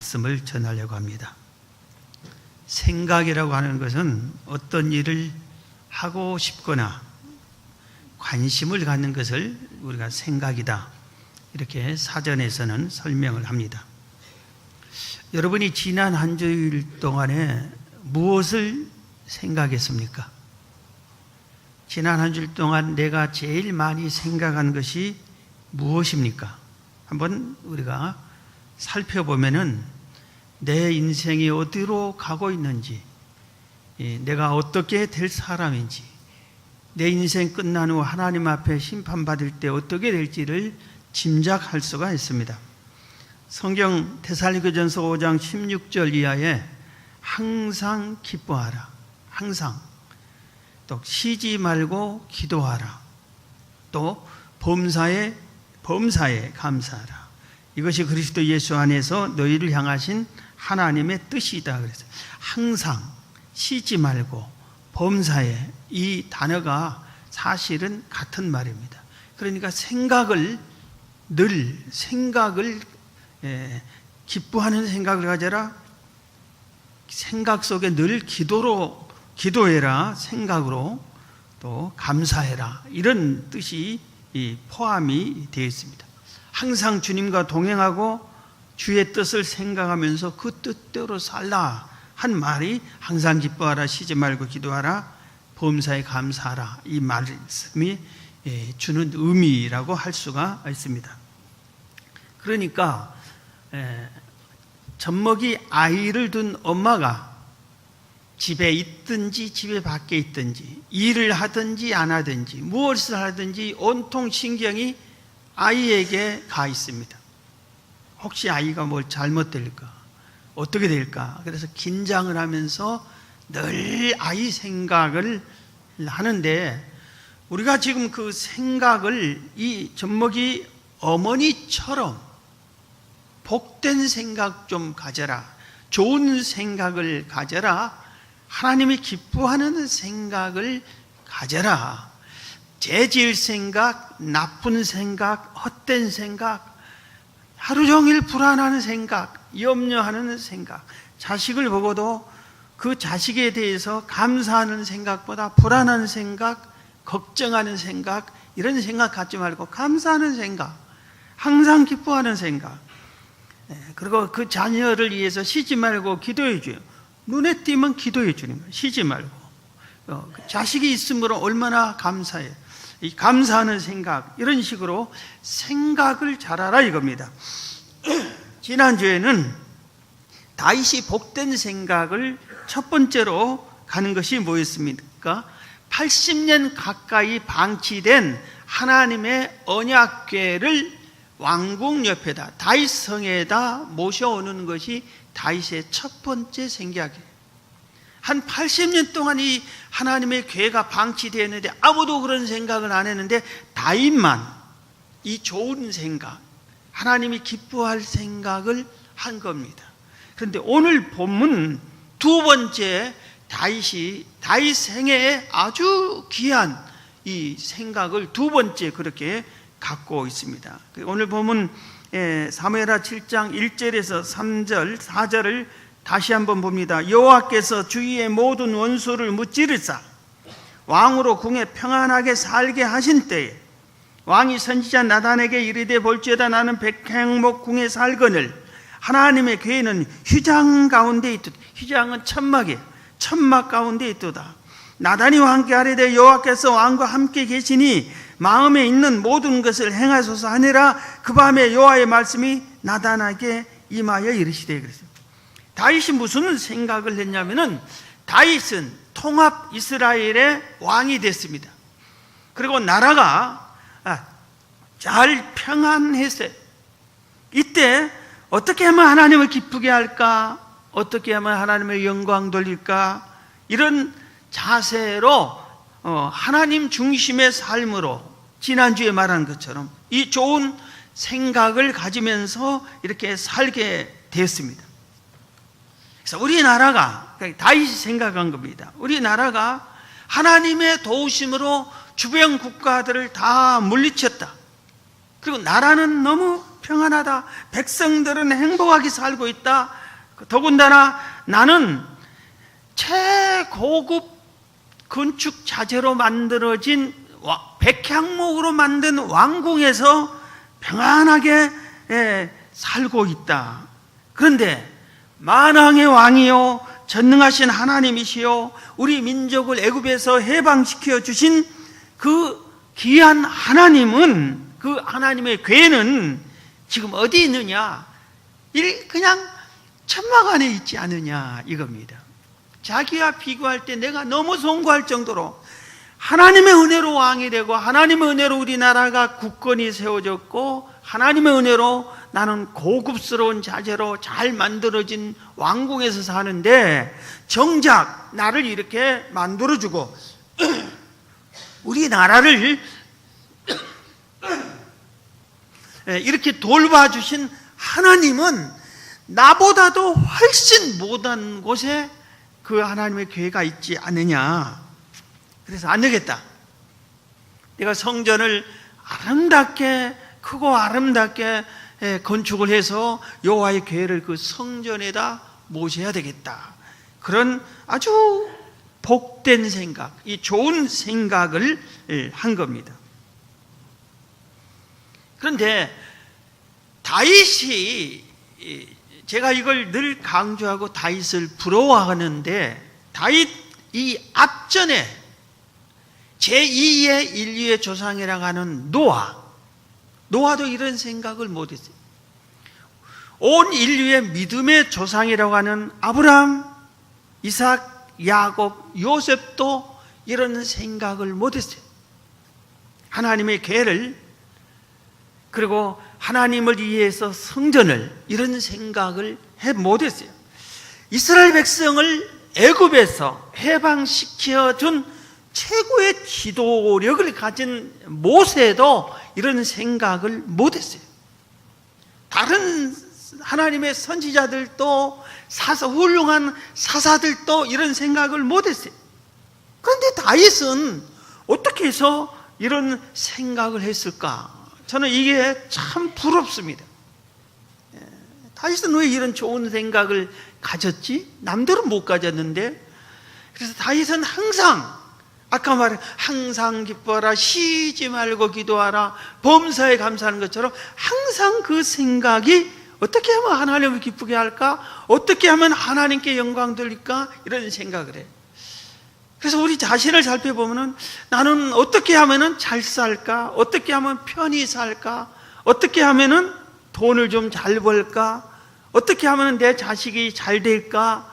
말씀을 전하려고 합니다. 생각이라고 하는 것은 어떤 일을 하고 싶거나 관심을 갖는 것을 우리가 생각이다, 이렇게 사전에서는 설명을 합니다. 여러분이 지난 한 주일 동안에 무엇을 생각했습니까? 지난 한 주일 동안 내가 제일 많이 생각한 것이 무엇입니까? 한번 우리가 살펴보면은 내 인생이 어디로 가고 있는지, 내가 어떻게 될 사람인지, 내 인생 끝난 후 하나님 앞에 심판받을 때 어떻게 될지를 짐작할 수가 있습니다. 성경 데살로니가전서 5장 16절 이하에 항상 기뻐하라, 항상, 또 쉬지 말고 기도하라, 또 범사에 감사하라, 이것이 그리스도 예수 안에서 너희를 향하신 하나님의 뜻이다. 그래서 항상, 쉬지 말고, 범사에, 이 단어가 사실은 같은 말입니다. 그러니까 생각을 기뻐하는 생각을 가져라, 생각 속에 늘 기도해라, 생각으로, 또 감사해라, 이런 뜻이 포함이 되어 있습니다. 항상 주님과 동행하고 주의 뜻을 생각하면서 그 뜻대로 살라 한 말이 항상 기뻐하라, 쉬지 말고 기도하라, 범사에 감사하라, 이 말씀이 주는 의미라고 할 수가 있습니다. 그러니까 젖먹이 아이를 둔 엄마가 집에 있든지 집에 밖에 있든지 일을 하든지 안 하든지 무엇을 하든지 온통 신경이 아이에게 가 있습니다. 혹시 아이가 뭘 잘못될까? 어떻게 될까? 그래서 긴장을 하면서 늘 아이 생각을 하는데, 우리가 지금 그 생각을 이 젖먹이 어머니처럼 복된 생각 좀 가져라, 좋은 생각을 가져라, 하나님이 기뻐하는 생각을 가져라. 죄지을 생각, 나쁜 생각, 헛된 생각, 하루 종일 불안하는 생각, 염려하는 생각, 자식을 보고도 그 자식에 대해서 감사하는 생각보다 불안한 생각, 걱정하는 생각, 이런 생각 갖지 말고 감사하는 생각, 항상 기뻐하는 생각, 그리고 그 자녀를 위해서 쉬지 말고 기도해 줘요. 눈에 띄면 기도해 주는 거예요. 쉬지 말고. 자식이 있으므로 얼마나 감사해요. 이 감사하는 생각, 이런 식으로 생각을 잘하라 이겁니다. 지난주에는 다윗이 복된 생각을 첫 번째로 가는 것이 뭐였습니까? 80년 가까이 방치된 하나님의 언약궤를 왕궁 옆에다, 다윗 성에다 모셔오는 것이 다윗의 첫 번째 생각이에요. 한 80년 동안 이 하나님의 궤가 방치되었는데 아무도 그런 생각을 안 했는데 다윗만 이 좋은 생각, 하나님이 기뻐할 생각을 한 겁니다. 그런데 오늘 본문 두 번째, 다윗 생애에 아주 귀한 이 생각을 두 번째 그렇게 갖고 있습니다. 오늘 본문 사무엘하 7장 1절에서 3절, 4절을 다시 한번 봅니다. 여호와께서 주위의 모든 원수를 무찌르사 왕으로 궁에 평안하게 살게 하신 때에 왕이 선지자 나단에게 이르되 볼지어다 나는 백향목 궁에 살거늘 하나님의 궤는 휘장 가운데 있도다. 휘장은 천막이에요. 천막 가운데 있도다. 나단이 왕께 아뢰되 여호와께서 왕과 함께 계시니 마음에 있는 모든 것을 행하소서 하니라. 그 밤에 여호와의 말씀이 나단에게 임하여 이르시되, 그랬어요. 다윗이 무슨 생각을 했냐면은 다윗은 통합 이스라엘의 왕이 됐습니다. 그리고 나라가 잘 평안했어요. 이때 어떻게 하면 하나님을 기쁘게 할까? 어떻게 하면 하나님의 영광 돌릴까? 이런 자세로 하나님 중심의 삶으로 지난주에 말한 것처럼 이 좋은 생각을 가지면서 이렇게 살게 됐습니다. 그래서 우리나라가, 다윗이 생각한 겁니다. 우리나라가 하나님의 도우심으로 주변 국가들을 다 물리쳤다. 그리고 나라는 너무 평안하다. 백성들은 행복하게 살고 있다. 더군다나 나는 최고급 건축 자재로 만들어진 백향목으로 만든 왕궁에서 평안하게 살고 있다. 그런데 만왕의 왕이요 전능하신 하나님이시요 우리 민족을 애굽에서 해방시켜 주신 그 귀한 하나님은, 그 하나님의 괴는 지금 어디 있느냐? 그냥 천막 안에 있지 않느냐 이겁니다. 자기와 비교할 때 내가 너무 송구할 정도로 하나님의 은혜로 왕이 되고 하나님의 은혜로 우리나라가 국권이 세워졌고 하나님의 은혜로 나는 고급스러운 자재로 잘 만들어진 왕궁에서 사는데 정작 나를 이렇게 만들어주고 우리나라를 이렇게 돌봐주신 하나님은 나보다도 훨씬 못한 곳에 그 하나님의 교회가 있지 않느냐. 그래서 안 되겠다. 내가 성전을 아름답게 크고 아름답게 건축을 해서 여호와의 교회를 그 성전에다 모셔야 되겠다. 그런 아주 복된 생각, 이 좋은 생각을 한 겁니다. 그런데 다윗이, 제가 이걸 늘 강조하고 다윗을 부러워하는데, 다윗 이 앞전에 제2의 인류의 조상이라고 하는 노아도 이런 생각을 못했어요. 온 인류의 믿음의 조상이라고 하는 아브라함, 이삭, 야곱, 요셉도 이런 생각을 못했어요. 하나님의 계를, 그리고 하나님을 위해서 성전을, 이런 생각을 못했어요. 이스라엘 백성을 애굽에서 해방시켜 준 최고의 지도력을 가진 모세도 이런 생각을 못했어요. 다른 하나님의 선지자들도 훌륭한 사사들도 이런 생각을 못했어요. 그런데 다윗은 어떻게 해서 이런 생각을 했을까? 저는 이게 참 부럽습니다. 다윗은 왜 이런 좋은 생각을 가졌지? 남들은 못 가졌는데. 그래서 다윗은 항상, 아까 말한 항상 기뻐하라, 쉬지 말고 기도하라, 범사에 감사하는 것처럼 항상 그 생각이 어떻게 하면 하나님을 기쁘게 할까? 어떻게 하면 하나님께 영광 돌릴까? 이런 생각을 해요. 그래서 우리 자신을 살펴보면 나는 어떻게 하면 잘 살까? 어떻게 하면 편히 살까? 어떻게 하면 돈을 좀 잘 벌까? 어떻게 하면 내 자식이 잘 될까?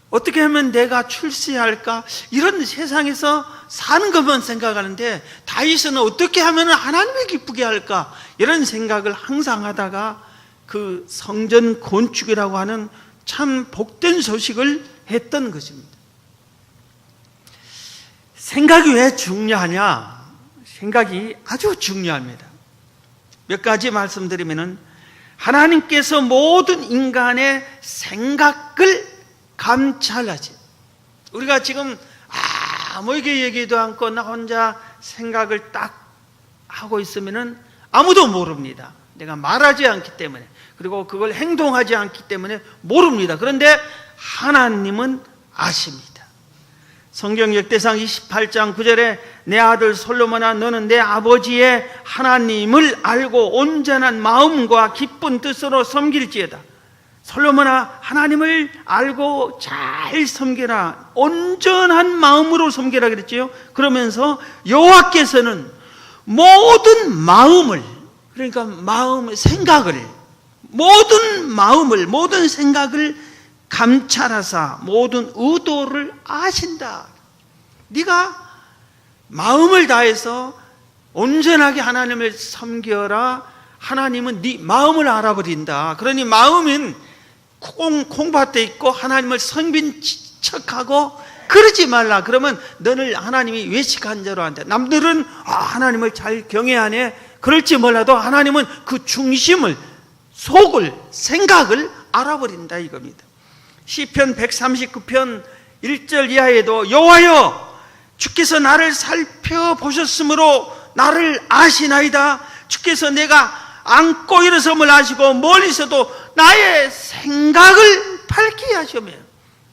어떻게 하면 내가 출세할까? 이런 세상에서 사는 것만 생각하는데 다윗은 어떻게 하면 하나님을 기쁘게 할까? 이런 생각을 항상 하다가 그 성전 건축이라고 하는 참 복된 소식을 했던 것입니다. 생각이 왜 중요하냐? 생각이 아주 중요합니다. 몇 가지 말씀드리면은, 하나님께서 모든 인간의 생각을 감찰하지. 우리가 지금 아무에게 얘기도 않고 나 혼자 생각을 딱 하고 있으면은 아무도 모릅니다. 내가 말하지 않기 때문에, 그리고 그걸 행동하지 않기 때문에 모릅니다. 그런데 하나님은 아십니다. 성경 역대상 28장 9절에 내 아들 솔로몬아, 너는 내 아버지의 하나님을 알고 온전한 마음과 기쁜 뜻으로 섬길지어다. 솔로몬아, 하나님을 알고 잘 섬겨라. 온전한 마음으로 섬겨라 그랬지요. 그러면서 여호와께서는 모든 마음을, 그러니까 생각을, 모든 생각을 감찰하사 모든 의도를 아신다. 네가 마음을 다해서 온전하게 하나님을 섬겨라. 하나님은 네 마음을 알아버린다. 그러니 마음은 콩밭에 있고 하나님을 섬긴 척하고 그러지 말라. 그러면 너를 하나님이 외식한 자로 한다. 남들은 하나님을 잘 경외하네, 그럴지 몰라도 하나님은 그 중심을, 속을, 생각을 알아버린다 이겁니다. 시편 139편 1절 이하에도 여호와여, 주께서 나를 살펴보셨으므로 나를 아시나이다. 주께서 내가 앉고 일어섬을 하시고 멀리서도 나의 생각을 밝게 하시며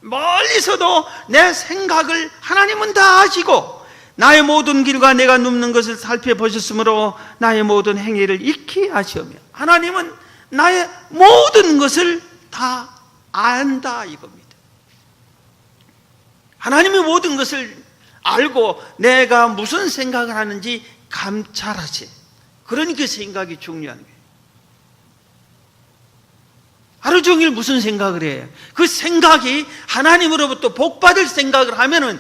멀리서도 내 생각을 하나님은 다 아시고 나의 모든 길과 내가 눕는 것을 살펴보셨으므로 나의 모든 행위를 익히 아시오며 하나님은 나의 모든 것을 다 안다 이겁니다. 하나님의 모든 것을 알고 내가 무슨 생각을 하는지 감찰하시. 그러니까 생각이 중요한 거예요. 하루 종일 무슨 생각을 해요? 그 생각이 하나님으로부터 복받을 생각을 하면은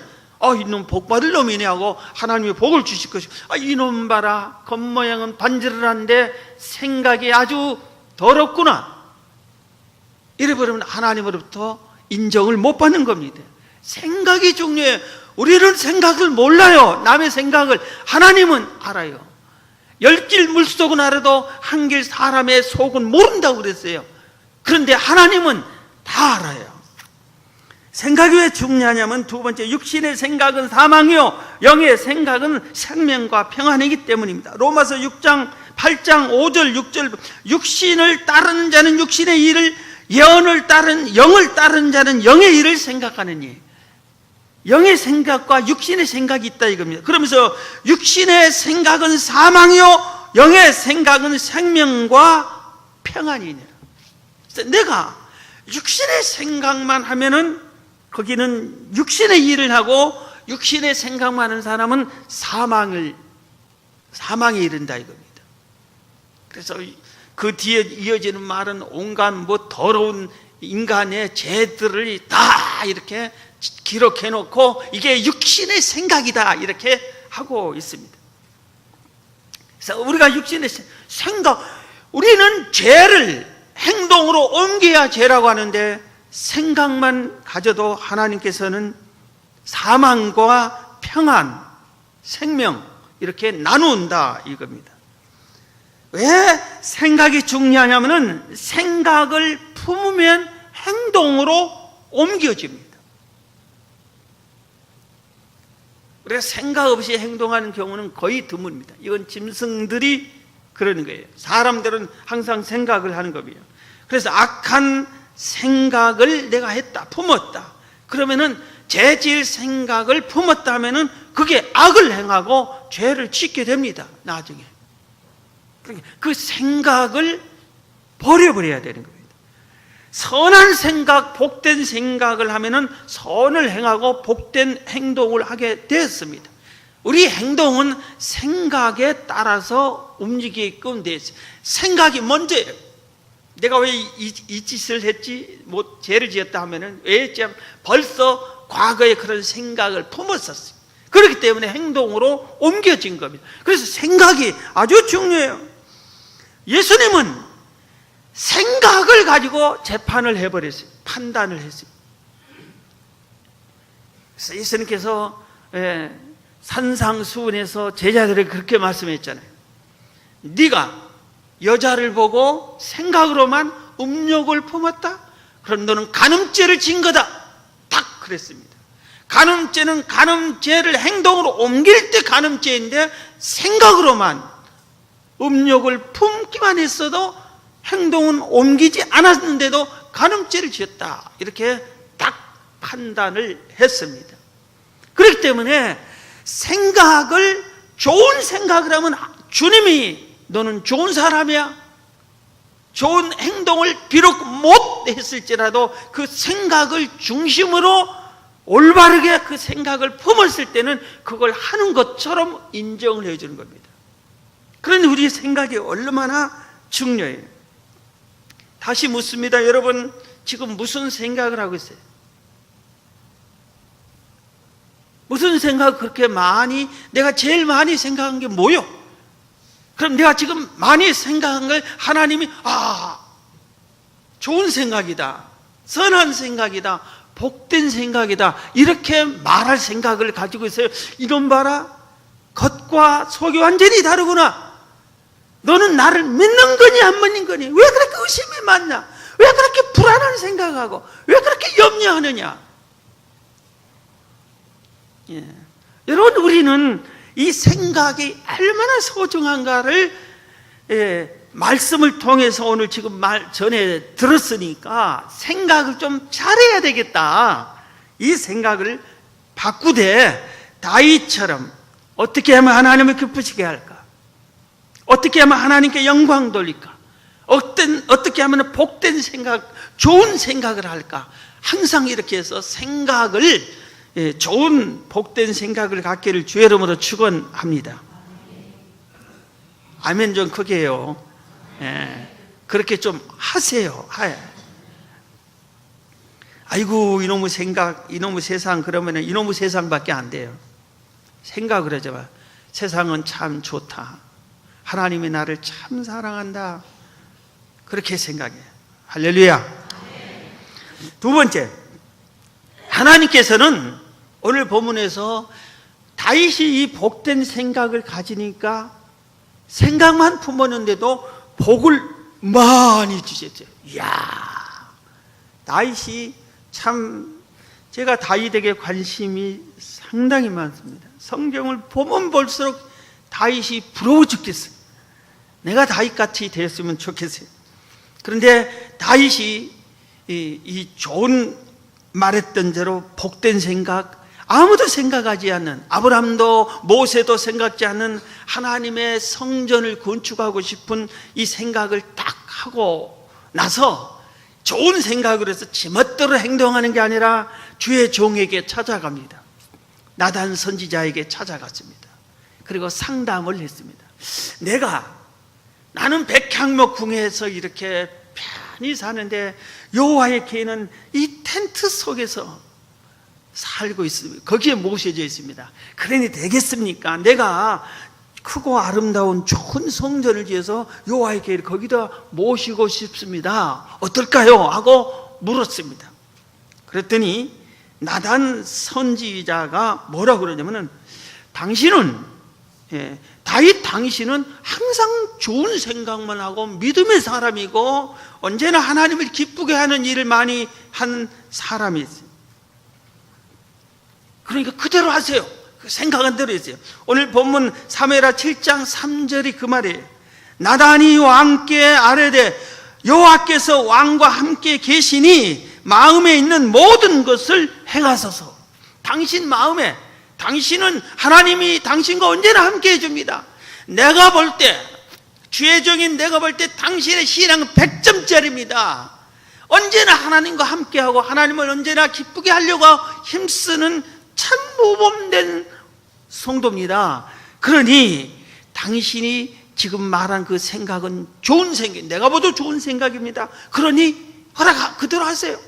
이놈 복받을 놈이네 하고 하나님이 복을 주실 것이고 이놈 봐라 겉모양은 반지를한데 생각이 아주 더럽구나 이래버리면 하나님으로부터 인정을 못 받는 겁니다. 생각이 중요해요. 우리는 생각을 몰라요. 남의 생각을. 하나님은 알아요. 10길 물속은 알아도 한 길 사람의 속은 모른다고 그랬어요. 그런데 하나님은 다 알아요. 생각이 왜 중요하냐면 두 번째, 육신의 생각은 사망이요 영의 생각은 생명과 평안이기 때문입니다. 로마서 6장 8장 5절 6절 육신을 따르는 자는 육신의 일을, 영을 따르는 자는 영의 일을 생각하느니. 영의 생각과 육신의 생각이 있다 이겁니다. 그러면서 육신의 생각은 사망이요 영의 생각은 생명과 평안이니라. 내가 육신의 생각만 하면은 거기는 육신의 일을 하고 육신의 생각만 하는 사람은 사망에 이른다 이겁니다. 그래서 그 뒤에 이어지는 말은 온갖 더러운 인간의 죄들을 다 이렇게 기록해 놓고 이게 육신의 생각이다 이렇게 하고 있습니다. 그래서 우리가 육신의 생각, 우리는 죄를 행동으로 옮겨야 죄라고 하는데 생각만 가져도 하나님께서는 사망과 평안, 생명 이렇게 나누는다 이겁니다. 왜 생각이 중요하냐면은 생각을 품으면 행동으로 옮겨집니다. 우리가 생각 없이 행동하는 경우는 거의 드뭅니다. 이건 짐승들이 그러는 거예요. 사람들은 항상 생각을 하는 겁니다. 그래서 악한 생각을 내가 했다, 품었다. 그러면은 죄 지을 생각을 품었다 하면은 그게 악을 행하고 죄를 짓게 됩니다. 나중에. 그 생각을 버려버려야 되는 겁니다. 선한 생각, 복된 생각을 하면은 선을 행하고 복된 행동을 하게 되었습니다. 우리 행동은 생각에 따라서 움직이게끔 되어 있어요. 생각이 먼저예요. 내가 왜 이 짓을 했지? 죄를 지었다 하면은 왜 했지? 벌써 과거에 그런 생각을 품었었어요. 그렇기 때문에 행동으로 옮겨진 겁니다. 그래서 생각이 아주 중요해요. 예수님은 생각을 가지고 재판을 해버렸어요. 판단을 했어요. 그래서 예수님께서 산상수훈에서 제자들에게 그렇게 말씀했잖아요. 네가 여자를 보고 생각으로만 음욕을 품었다? 그럼 너는 간음죄를 진 거다. 딱 그랬습니다. 간음죄는 간음죄를 행동으로 옮길 때 간음죄인데 생각으로만 음욕을 품기만 했어도 행동은 옮기지 않았는데도 간음죄를 지었다. 이렇게 딱 판단을 했습니다. 그렇기 때문에 생각을, 좋은 생각을 하면 주님이 너는 좋은 사람이야, 좋은 행동을 비록 못 했을지라도 그 생각을 중심으로 올바르게 그 생각을 품었을 때는 그걸 하는 것처럼 인정을 해주는 겁니다. 그런데 우리의 생각이 얼마나 중요해요. 다시 묻습니다. 여러분 지금 무슨 생각을 하고 있어요? 무슨 생각 그렇게 많이, 내가 제일 많이 생각한 게 뭐요? 그럼 내가 지금 많이 생각한 걸 하나님이 좋은 생각이다, 선한 생각이다, 복된 생각이다 이렇게 말할 생각을 가지고 있어요. 이놈 봐라, 겉과 속이 완전히 다르구나. 너는 나를 믿는 거니 안 믿는 거니? 왜 그렇게 의심이 많냐? 왜 그렇게 불안한 생각하고 왜 그렇게 염려하느냐? 여러분, 우리는 이 생각이 얼마나 소중한가를 말씀을 통해서 오늘 지금 말 전에 들었으니까 생각을 좀 잘해야 되겠다. 이 생각을 바꾸되 다윗처럼 어떻게 하면 하나님을 기쁘시게 할까? 어떻게 하면 하나님께 영광 돌릴까? 어떻게 하면 복된 생각, 좋은 생각을 할까? 항상 이렇게 해서 생각을, 좋은 복된 생각을 갖기를 주의 이름으로 축원합니다. 아멘 좀 크게 해요. 그렇게 좀 하세요. 아이고 이놈의 생각, 이놈의 세상, 그러면 이놈의 세상밖에 안 돼요. 생각을 하지 마. 세상은 참 좋다. 하나님이 나를 참 사랑한다. 그렇게 생각해. 할렐루야. 두 번째, 하나님께서는 오늘 본문에서 다윗이 이 복된 생각을 가지니까 생각만 품었는데도 복을 많이 주셨어요. 이야, 다윗이 참, 제가 다윗에게 관심이 상당히 많습니다. 성경을 보면 볼수록 다윗이 부러워 죽겠어요. 내가 다윗같이 되었으면 좋겠어요. 그런데 다윗이 이 좋은 말했던 대로 복된 생각, 아무도 생각하지 않는, 아브라함도 모세도 생각지 않는 하나님의 성전을 건축하고 싶은 이 생각을 딱 하고 나서 좋은 생각을 해서 지멋대로 행동하는 게 아니라 주의 종에게 찾아갑니다. 나단 선지자에게 찾아갔습니다. 그리고 상담을 했습니다. 나는 백향목궁에서 이렇게 편히 사는데 여호와의 개는 이 텐트 속에서 살고 있습니다. 거기에 모셔져 있습니다. 그러니 되겠습니까? 내가 크고 아름다운 좋은 성전을 지어서 여호와의 개를 거기다 모시고 싶습니다. 어떨까요? 하고 물었습니다. 그랬더니 나단 선지자가 뭐라고 그러냐면은 다윗 당신은 항상 좋은 생각만 하고 믿음의 사람이고 언제나 하나님을 기쁘게 하는 일을 많이 한 사람이었어요. 그러니까 그대로 하세요. 생각한 대로 했어요. 오늘 본문 사무엘하 7장 3절이 그 말이에요. 나단이 왕께 아뢰되 여호와께서 왕과 함께 계시니 마음에 있는 모든 것을 행하소서. 당신 마음에, 당신은 하나님이 당신과 언제나 함께 해줍니다. 내가 볼 때, 주의 종인 내가 볼 때 당신의 신앙은 100점짜리입니다. 언제나 하나님과 함께하고 하나님을 언제나 기쁘게 하려고 힘쓰는 참 모범된 성도입니다. 그러니 당신이 지금 말한 그 생각은 좋은 생각, 내가 봐도 좋은 생각입니다. 그러니 그대로 하세요.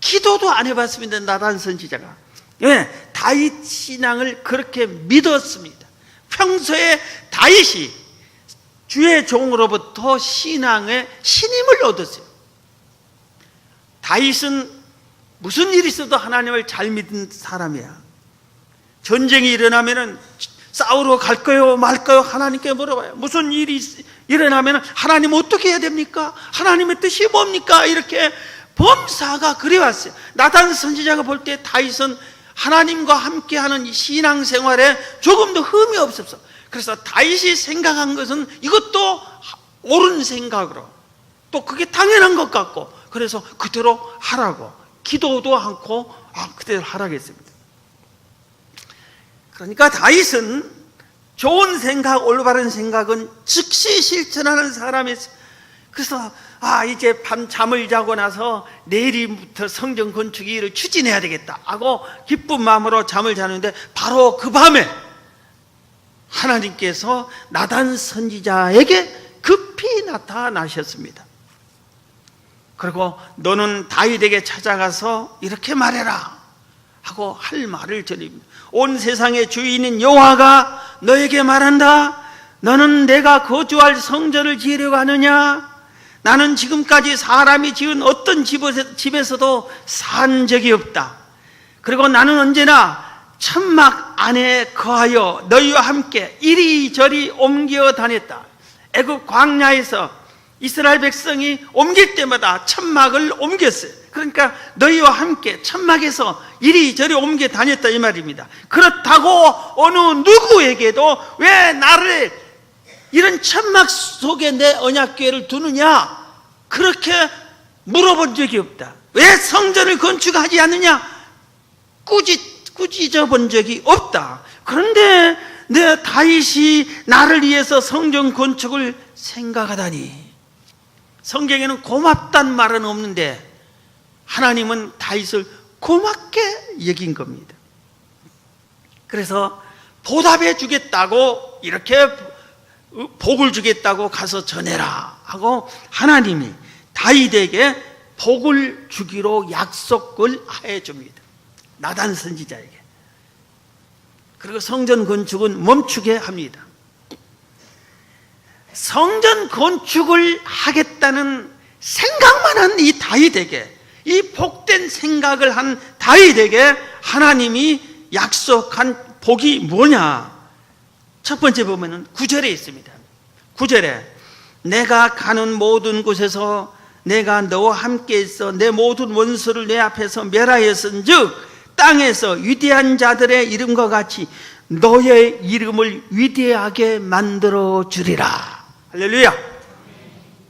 기도도 안 해봤습니다. 나단 선지자가. 다윗 신앙을 그렇게 믿었습니다. 평소에 다윗이 주의 종으로부터 신앙의 신임을 얻었어요. 다윗은 무슨 일이 있어도 하나님을 잘 믿는 사람이야. 전쟁이 일어나면은 싸우러 갈까요 말까요 하나님께 물어봐요. 무슨 일이 일어나면 하나님 어떻게 해야 됩니까? 하나님의 뜻이 뭡니까? 이렇게 범사가 그래왔어요. 나단 선지자가 볼 때 다윗은 하나님과 함께하는 이 신앙생활에 조금도 흠이 없었어. 그래서 다윗이 생각한 것은 이것도 옳은 생각으로, 또 그게 당연한 것 같고, 그래서 그대로 하라고, 기도도 않고 그대로 하라고 했습니다. 그러니까 다윗은 좋은 생각, 올바른 생각은 즉시 실천하는 사람이었어요. 그래서 이제 밤 잠을 자고 나서 내일부터 성전 건축 일을 추진해야 되겠다 하고 기쁜 마음으로 잠을 자는데 바로 그 밤에 하나님께서 나단 선지자에게 급히 나타나셨습니다. 그리고 너는 다윗에게 찾아가서 이렇게 말해라 하고 할 말을 전입니다. 온 세상의 주인인 여호와가 너에게 말한다. 너는 내가 거주할 성전을 지으려고 하느냐? 나는 지금까지 사람이 지은 어떤 집에서도 산 적이 없다. 그리고 나는 언제나 천막 안에 거하여 너희와 함께 이리저리 옮겨 다녔다. 애굽 광야에서 이스라엘 백성이 옮길 때마다 천막을 옮겼어요. 그러니까 너희와 함께 천막에서 이리저리 옮겨 다녔다 이 말입니다. 그렇다고 어느 누구에게도 왜 나를 이런 천막 속에 내 언약궤를 두느냐? 그렇게 물어본 적이 없다. 왜 성전을 건축하지 않느냐? 꾸짖어 본 적이 없다. 그런데 내 다윗이 나를 위해서 성전 건축을 생각하다니. 성경에는 고맙단 말은 없는데 하나님은 다윗을 고맙게 여긴 겁니다. 그래서 보답해 주겠다고, 이렇게 복을 주겠다고 가서 전해라 하고 하나님이 다윗에게 복을 주기로 약속을 해 줍니다. 나단 선지자에게. 그리고 성전 건축은 멈추게 합니다. 성전 건축을 하겠다는 생각만 한 이 다윗에게, 이 복된 생각을 한 다윗에게 하나님이 약속한 복이 뭐냐? 첫 번째 보면은 9절에 있습니다. 9절에 내가 가는 모든 곳에서 내가 너와 함께 있어 내 모든 원수를 내 앞에서 멸하였은즉 땅에서 위대한 자들의 이름과 같이 너의 이름을 위대하게 만들어 주리라. 할렐루야.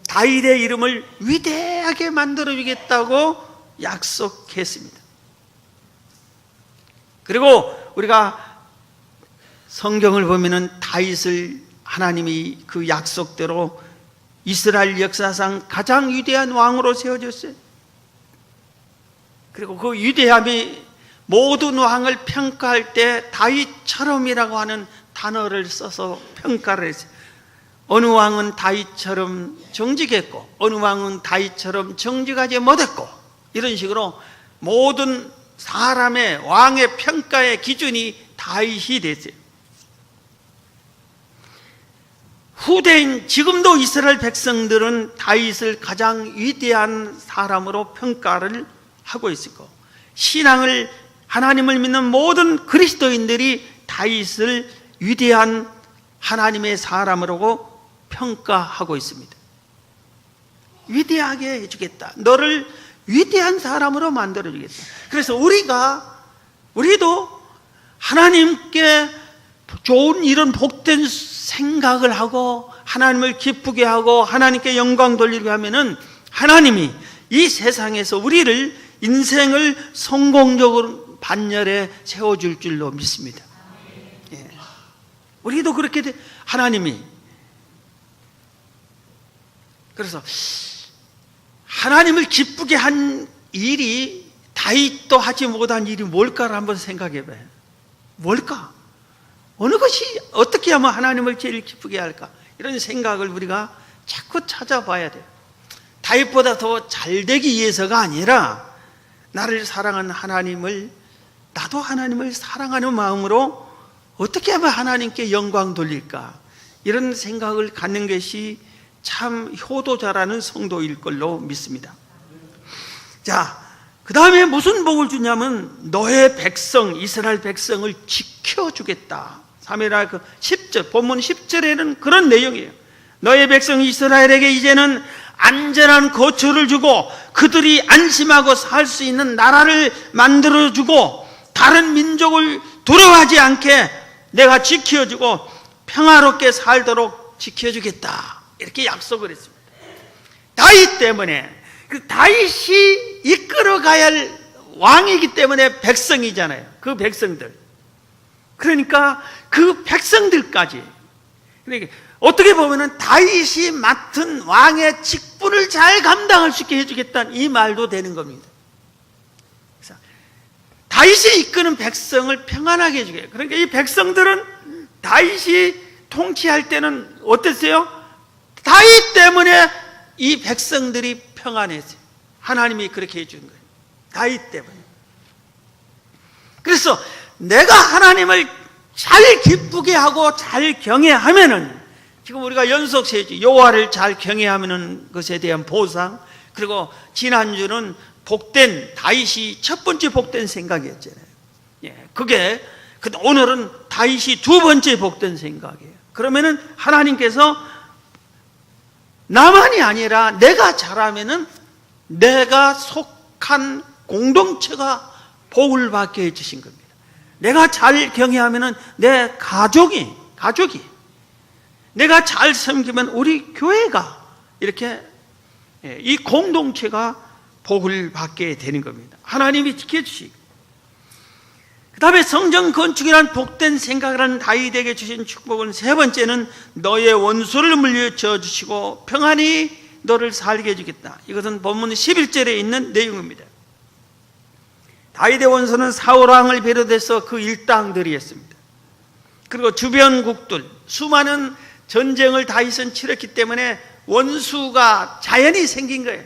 다윗의 이름을 위대하게 만들어 주겠다고 약속했습니다. 그리고 우리가 성경을 보면은 다윗을 하나님이 그 약속대로 이스라엘 역사상 가장 위대한 왕으로 세워줬어요. 그리고 그 위대함이 모든 왕을 평가할 때 다윗처럼이라고 하는 단어를 써서 평가를 했어요. 어느 왕은 다윗처럼 정직했고 어느 왕은 다윗처럼 정직하지 못했고, 이런 식으로 모든 사람의 왕의 평가의 기준이 다윗이 됐어요. 후대인 지금도 이스라엘 백성들은 다윗을 가장 위대한 사람으로 평가를 하고 있고, 신앙을 하나님을 믿는 모든 그리스도인들이 다윗을 위대한 하나님의 사람으로 평가하고 있습니다. 위대하게 해주겠다. 너를 위대한 사람으로 만들어주겠다. 그래서 우리도 하나님께 좋은 이런 복된 생각을 하고 하나님을 기쁘게 하고 하나님께 영광 돌리게 하면은 하나님이 이 세상에서 우리를 인생을 성공적으로 반열에 세워줄 줄로 믿습니다. 예. 우리도 그렇게 하나님이, 그래서 하나님을 기쁘게 한 일이 다윗도 하지 못한 일이 뭘까를 한번 생각해 봐요. 뭘까? 어느 것이 어떻게 하면 하나님을 제일 기쁘게 할까? 이런 생각을 우리가 자꾸 찾아봐야 돼요. 다윗보다 더 잘되기 위해서가 아니라 나를 사랑하는 하나님을, 나도 하나님을 사랑하는 마음으로 어떻게 하면 하나님께 영광 돌릴까? 이런 생각을 갖는 것이 참 효도자라는 성도일 걸로 믿습니다. 자, 그 다음에 무슨 복을 주냐면 너의 백성, 이스라엘 백성을 지켜주겠다. 사무엘하 10절, 본문 10절에는 그런 내용이에요. 너의 백성 이스라엘에게 이제는 안전한 거처를 주고 그들이 안심하고 살 수 있는 나라를 만들어주고 다른 민족을 두려워하지 않게 내가 지켜주고 평화롭게 살도록 지켜주겠다. 이렇게 약속을 했습니다. 다윗 때문에, 다윗이 이끌어가야 할 왕이기 때문에 백성이잖아요. 그 백성들. 그러니까 그 백성들까지, 그러니까 어떻게 보면은 다윗이 맡은 왕의 직분을 잘 감당할 수 있게 해주겠다는 이 말도 되는 겁니다. 그래서 다윗이 이끄는 백성을 평안하게 해주게. 그러니까 이 백성들은 다윗이 통치할 때는 어땠어요? 다윗 때문에 이 백성들이 평안했어요. 하나님이 그렇게 해준 거예요. 다윗 때문에. 그래서 내가 하나님을 잘 기쁘게 하고 잘 경외하면은, 지금 우리가 연속세지 여호와를 잘 경외하는 것에 대한 보상, 그리고 지난주는 복된, 다윗이 첫 번째 복된 생각이었잖아요. 예, 그게 오늘은 다윗이 두 번째 복된 생각이에요. 그러면은 하나님께서 나만이 아니라 내가 잘하면은 내가 속한 공동체가 복을 받게 해주신 겁니다. 내가 잘 경외하면은 내 가족이 내가 잘 섬기면 우리 교회가 이렇게 이 공동체가 복을 받게 되는 겁니다. 하나님이 지켜주시고, 그 다음에 성전 건축이란 복된 생각을 하는 다윗에게 주신 축복은 세 번째는 너의 원수를 물리쳐 주시고 평안히 너를 살게 해주겠다. 이것은 본문 11절에 있는 내용입니다. 다윗의 원수는 사울왕을 비롯해서 그 일당들이었습니다. 그리고 주변국들, 수많은 전쟁을 다윗은 치렀기 때문에 원수가 자연히 생긴 거예요.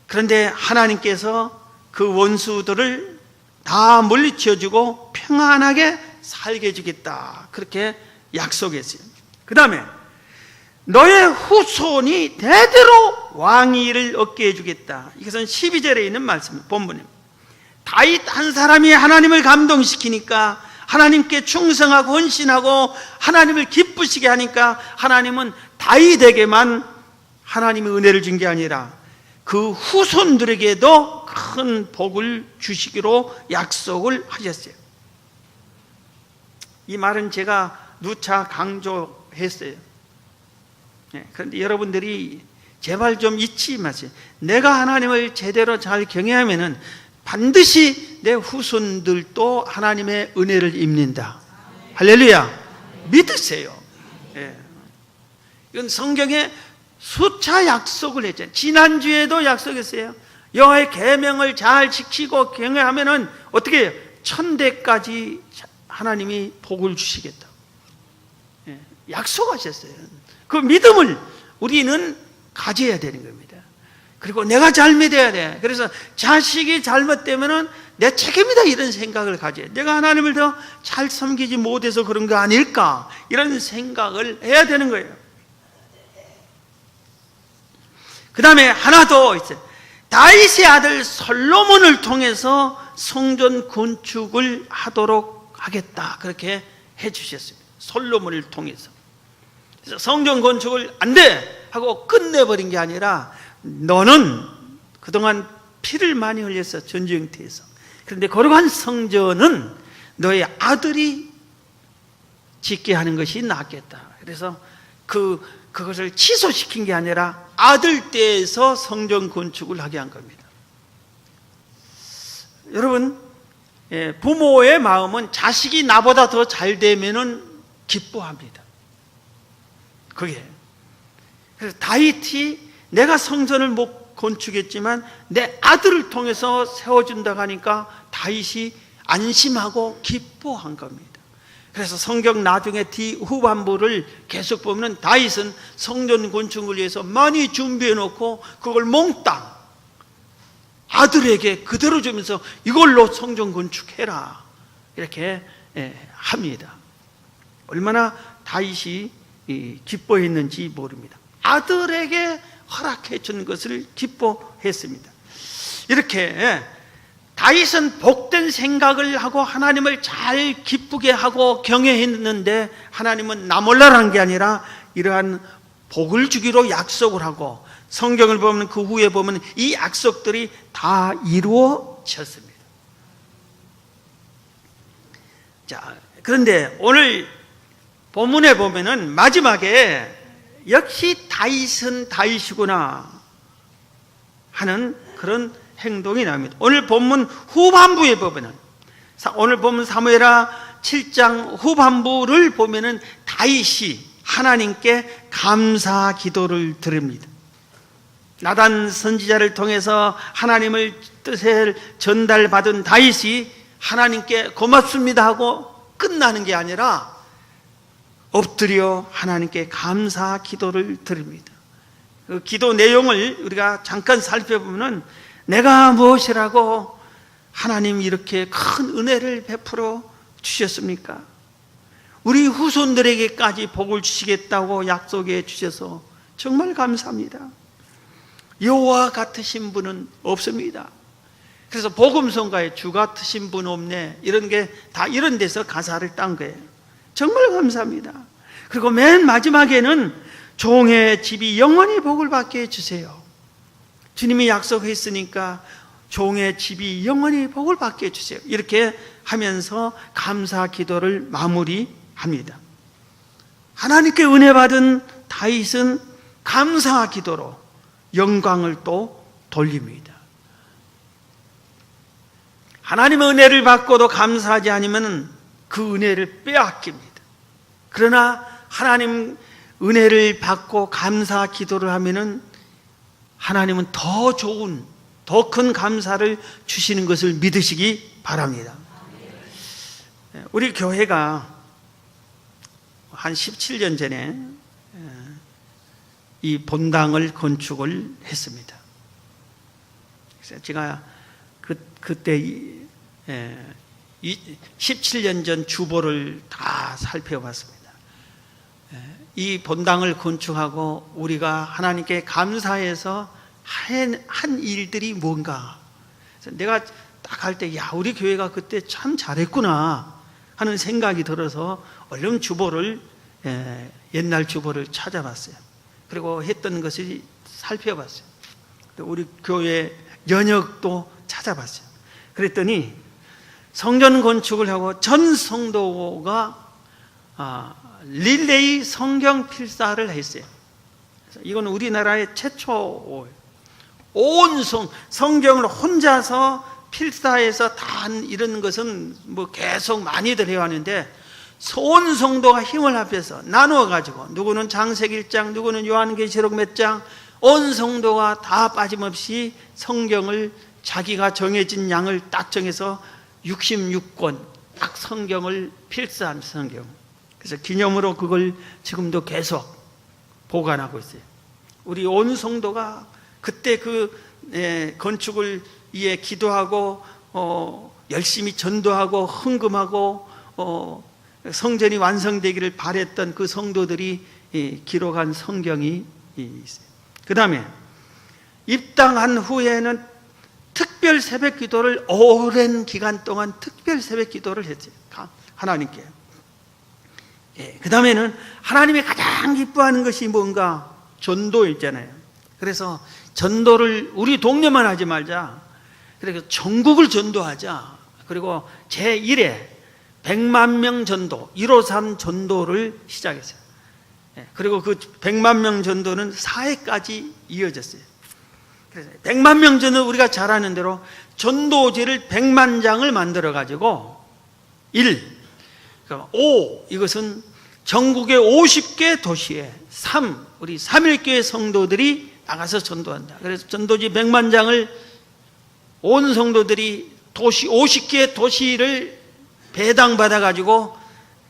그런데 하나님께서 그 원수들을 다 물리쳐주고 평안하게 살게 해주겠다, 그렇게 약속했어요. 그 다음에 너의 후손이 대대로 왕위를 얻게 해주겠다. 이것은 12절에 있는 말씀입니다. 본문입니다. 다윗 한 사람이 하나님을 감동시키니까, 하나님께 충성하고 헌신하고 하나님을 기쁘시게 하니까 하나님은 다윗에게만 하나님의 은혜를 준 게 아니라 그 후손들에게도 큰 복을 주시기로 약속을 하셨어요. 이 말은 제가 누차 강조했어요. 그런데 여러분들이 제발 좀 잊지 마세요. 내가 하나님을 제대로 잘 경외하면은 반드시 내 후손들도 하나님의 은혜를 입는다. 할렐루야. 믿으세요. 이건 성경에 수차 약속을 했잖아요. 지난주에도 약속했어요. 여호와의 계명을 잘 지키고 경외하면은 어떻게 해요? 천대까지 하나님이 복을 주시겠다. 약속하셨어요. 그 믿음을 우리는 가져야 되는 겁니다. 그리고 내가 잘 믿어야 돼. 그래서 자식이 잘못되면은 내 책임이다, 이런 생각을 가져야 돼. 내가 하나님을 더 잘 섬기지 못해서 그런 거 아닐까, 이런 생각을 해야 되는 거예요. 그 다음에 하나 더 있어요. 다윗의 아들 솔로몬을 통해서 성전 건축을 하도록 하겠다, 그렇게 해주셨습니다. 솔로몬을 통해서. 그래서 성전 건축을 안 돼 하고 끝내버린 게 아니라, 너는 그동안 피를 많이 흘렸어, 전쟁터에서. 그런데 거룩한 성전은 너의 아들이 짓게 하는 것이 낫겠다. 그래서 그것을 취소시킨 게 아니라 아들 때에서 성전 건축을 하게 한 겁니다. 여러분, 부모의 마음은 자식이 나보다 더 잘 되면은 기뻐합니다. 그게. 그래서 다윗이 내가 성전을 못 건축했지만 내 아들을 통해서 세워준다고 하니까 다윗이 안심하고 기뻐한 겁니다. 그래서 성경 나중에 후반부를 계속 보면 다윗은 성전 건축을 위해서 많이 준비해 놓고 그걸 몽땅 아들에게 그대로 주면서 이걸로 성전 건축해라, 이렇게 합니다. 얼마나 다윗이 기뻐했는지 모릅니다. 아들에게 허락해 준 것을 기뻐했습니다. 이렇게 다윗은 복된 생각을 하고 하나님을 잘 기쁘게 하고 경외했는데, 하나님은 나 몰라라는 게 아니라 이러한 복을 주기로 약속을 하고, 성경을 보면 그 후에 보면 이 약속들이 다 이루어졌습니다. 자, 그런데 오늘 본문에 보면은 마지막에 역시 다윗은 다윗이구나 하는 그런 행동이 나옵니다. 오늘 본문 후반부에 보면은, 오늘 본문 사무엘하 7장 후반부를 보면은 다윗이 하나님께 감사 기도를 드립니다. 나단 선지자를 통해서 하나님의 뜻을 전달받은 다윗이 하나님께 고맙습니다 하고 끝나는 게 아니라 엎드려 하나님께 감사 기도를 드립니다. 그 기도 내용을 우리가 잠깐 살펴보면, 내가 무엇이라고 하나님 이렇게 큰 은혜를 베풀어 주셨습니까? 우리 후손들에게까지 복을 주시겠다고 약속해 주셔서 정말 감사합니다. 여호와 같으신 분은 없습니다. 그래서 복음성가에 주 같으신 분 없네, 이런 게 다 이런 데서 가사를 딴 거예요. 정말 감사합니다. 그리고 맨 마지막에는 종의 집이 영원히 복을 받게 해주세요. 주님이 약속했으니까 종의 집이 영원히 복을 받게 해주세요. 이렇게 하면서 감사 기도를 마무리합니다. 하나님께 은혜 받은 다윗은 감사 기도로 영광을 또 돌립니다. 하나님의 은혜를 받고도 감사하지 않으면 그 은혜를 빼앗깁니다. 그러나 하나님 은혜를 받고 감사 기도를 하면은 하나님은 더 좋은, 더 큰 감사를 주시는 것을 믿으시기 바랍니다. 우리 교회가 한 17년 전에 이 본당을 건축을 했습니다. 그래서 제가 그때 17년 전 주보를 다 살펴봤습니다. 이 본당을 건축하고 우리가 하나님께 감사해서 한 일들이 뭔가. 그래서 내가 딱 할 때, 야, 우리 교회가 그때 참 잘했구나 하는 생각이 들어서 얼른 주보를, 옛날 주보를 찾아봤어요. 그리고 했던 것을 살펴봤어요. 우리 교회 연역도 찾아봤어요. 그랬더니 성전 건축을 하고 전 성도가 릴레이 성경 필사를 했어요. 이건 우리나라의 최초, 온 성경을 혼자서 필사해서 다 이런 것은 뭐 계속 많이들 해왔는데, 온 성도가 힘을 합해서 나누어 가지고, 누구는 창세기 1장, 누구는 요한계시록 몇 장, 온 성도가 다 빠짐없이 성경을 자기가 정해진 양을 딱 정해서 66권 딱 성경을 필사한 성경. 그래서 기념으로 그걸 지금도 계속 보관하고 있어요. 우리 온 성도가 그때 건축을 위해 기도하고 열심히 전도하고 헌금하고 성전이 완성되기를 바랬던 그 성도들이 기록한 성경이 있어요. 그 다음에 입당한 후에는 특별 새벽 기도를 오랜 기간 동안 특별 새벽 기도를 했어요. 하나님께. 그 다음에는 하나님이 가장 기뻐하는 것이 뭔가? 전도 있잖아요. 그래서 전도를 우리 동네만 하지 말자. 그래서 전국을 전도하자. 그리고 제1회 100만 명 전도, 153 전도를 시작했어요. 그리고 그 100만 명 전도는 4회까지 이어졌어요. 그래서 100만 명 전도, 우리가 잘 아는 대로 전도지를 100만 장을 만들어 가지고 5, 이것은 전국의 50개 도시에 우리 3일교회 성도들이 나가서 전도한다. 그래서 전도지 100만 장을 온 성도들이 50개 도시를 배당받아 가지고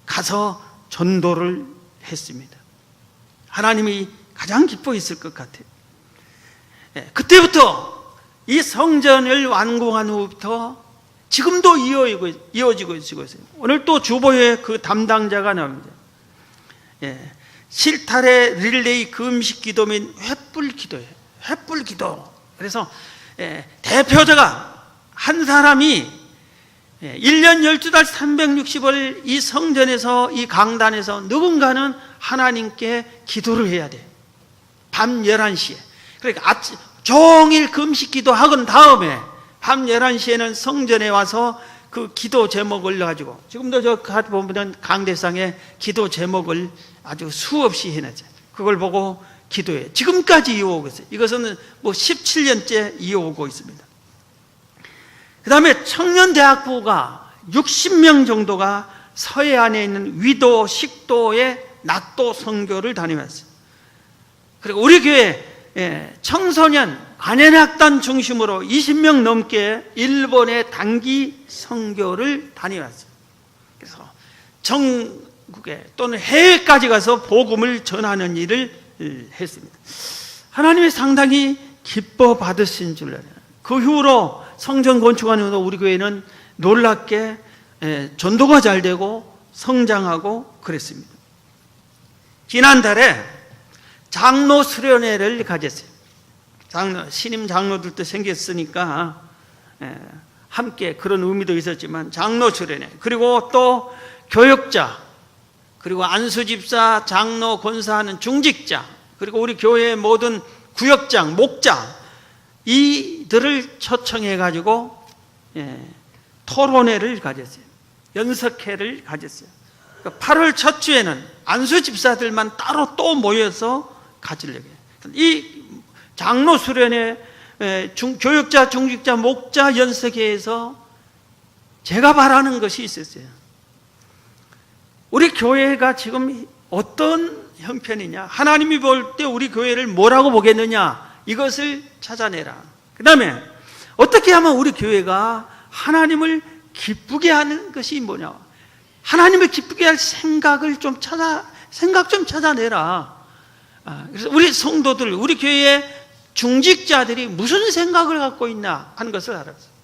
가서 전도를 했습니다. 하나님이 가장 기뻐했을 것 같아요. 그때부터 이 성전을 완공한 후부터 지금도 이어지고 있어요. 오늘 또 주보에 그 담당자가 나옵니다. 실타래 릴레이 금식 기도 및 횃불 기도예요. 횃불 기도. 그래서 대표자가 한 사람이 1년 12달 360일 이 성전에서, 이 강단에서 누군가는 하나님께 기도를 해야 돼. 밤 11시에. 그러니까 종일 금식 기도하건 다음에 밤 11시에는 성전에 와서 그 기도 제목을 가지고, 지금도 저 보면 강대상에 기도 제목을 아주 수없이 해놨죠. 그걸 보고 기도해. 지금까지 이어오고 있어요. 이것은 뭐 17년째 이어오고 있습니다. 그 다음에 청년대학부가 60명 정도가 서해안에 있는 위도, 식도의 낙도 선교를 다니면서, 그리고 우리 교회 청소년 관현악단 중심으로 20명 넘게 일본의 단기 선교를 다녀왔어요. 그래서 전국에 또는 해외까지 가서 복음을 전하는 일을 했습니다. 하나님이 상당히 기뻐 받으신 줄 알아요. 그 후로 성전 건축하면서 우리 교회는 놀랍게 전도가 잘 되고 성장하고 그랬습니다. 지난달에 장로 수련회를 가졌어요. 신임 장로들도 생겼으니까 함께 그런 의미도 있었지만 장로 수련회, 그리고 또 교역자, 그리고 안수집사, 장로, 권사하는 중직자, 그리고 우리 교회의 모든 구역장, 목장, 이들을 초청해 가지고 토론회를 가졌어요. 연석회를 가졌어요. 8월 첫 주에는 안수 집사들만 따로 또 모여서 가지려고 해요. 이 장로 수련회 교육자, 중직자, 목자 연석회에서 제가 바라는 것이 있었어요. 우리 교회가 지금 어떤 형편이냐, 하나님이 볼 때 우리 교회를 뭐라고 보겠느냐, 이것을 찾아내라. 그 다음에 어떻게 하면 우리 교회가 하나님을 기쁘게 하는 것이 뭐냐, 하나님을 기쁘게 할 생각 좀 찾아내라. 그래서 우리 성도들, 우리 교회의 중직자들이 무슨 생각을 갖고 있나 하는 것을 알았어요.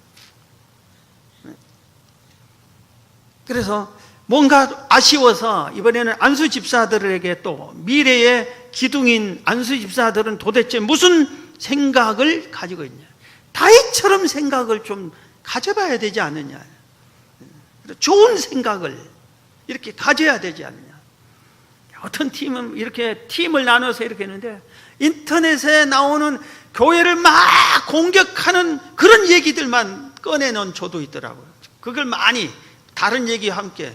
그래서 뭔가 아쉬워서 이번에는 안수 집사들에게, 또 미래의 기둥인 안수 집사들은 도대체 무슨 생각을 가지고 있냐, 다윗처럼 생각을 좀 가져봐야 되지 않느냐, 좋은 생각을 이렇게 가져야 되지 않느냐. 어떤 팀은 이렇게 팀을 나눠서 이렇게 했는데, 인터넷에 나오는 교회를 막 공격하는 그런 얘기들만 꺼내놓은 조도 있더라고요. 그걸 많이 다른 얘기와 함께,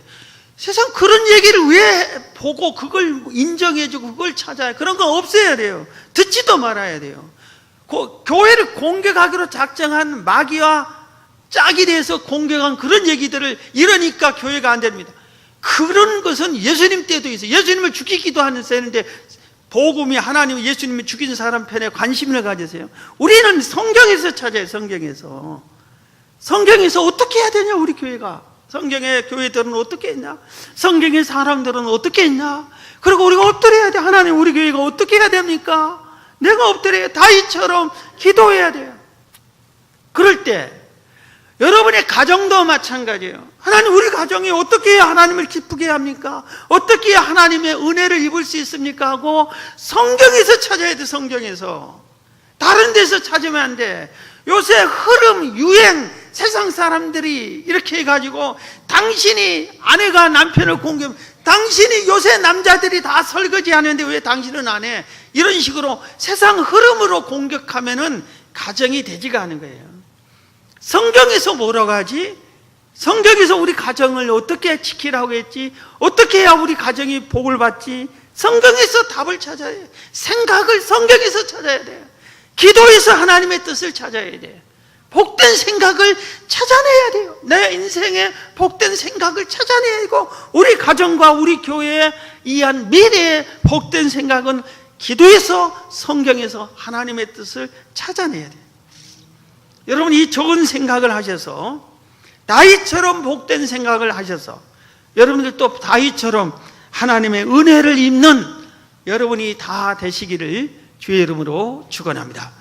세상 그런 얘기를 왜 보고 그걸 인정해주고 그걸 찾아야, 그런 거 없애야 돼요. 듣지도 말아야 돼요. 교회를 공격하기로 작정한 마귀와 짝이 돼서 공격한 그런 얘기들을 이러니까 교회가 안 됩니다. 그런 것은 예수님 때도 있어요. 예수님을 죽이기도 하는데 복음이 하나님이 예수님을 죽인 사람 편에 관심을 가지세요. 우리는 성경에서 찾아요. 성경에서 어떻게 해야 되냐, 우리 교회가. 성경의 교회들은 어떻게 했냐, 성경의 사람들은 어떻게 했냐, 그리고 우리가 엎드려야 돼. 하나님, 우리 교회가 어떻게 해야 됩니까? 내가 엎드려야, 다윗처럼 기도해야 돼요. 그럴 때 여러분의 가정도 마찬가지예요. 하나님, 우리 가정이 어떻게 해야 하나님을 기쁘게 합니까? 어떻게 해야 하나님의 은혜를 입을 수 있습니까? 하고 성경에서 찾아야 돼. 성경에서. 다른 데서 찾으면 안 돼. 요새 흐름, 유행, 세상 사람들이 이렇게 해가지고, 당신이 아내가 남편을 공격, 당신이 요새 남자들이 다 설거지 하는데 왜 당신은 안 해? 이런 식으로 세상 흐름으로 공격하면은 가정이 되지가 않은 거예요. 성경에서 뭐라고 하지? 성경에서 우리 가정을 어떻게 지키라고 했지? 어떻게 해야 우리 가정이 복을 받지? 성경에서 답을 찾아야 해요. 생각을 성경에서 찾아야 돼요. 기도에서 하나님의 뜻을 찾아야 돼요. 복된 생각을 찾아내야 돼요. 내 인생에 복된 생각을 찾아내야 되고, 우리 가정과 우리 교회에 이한 미래의 복된 생각은 기도에서, 성경에서 하나님의 뜻을 찾아내야 돼요. 여러분, 이 좋은 생각을 하셔서, 다윗처럼 복된 생각을 하셔서, 여러분들도 다윗처럼 하나님의 은혜를 입는 여러분이 다 되시기를 주의 이름으로 축원합니다.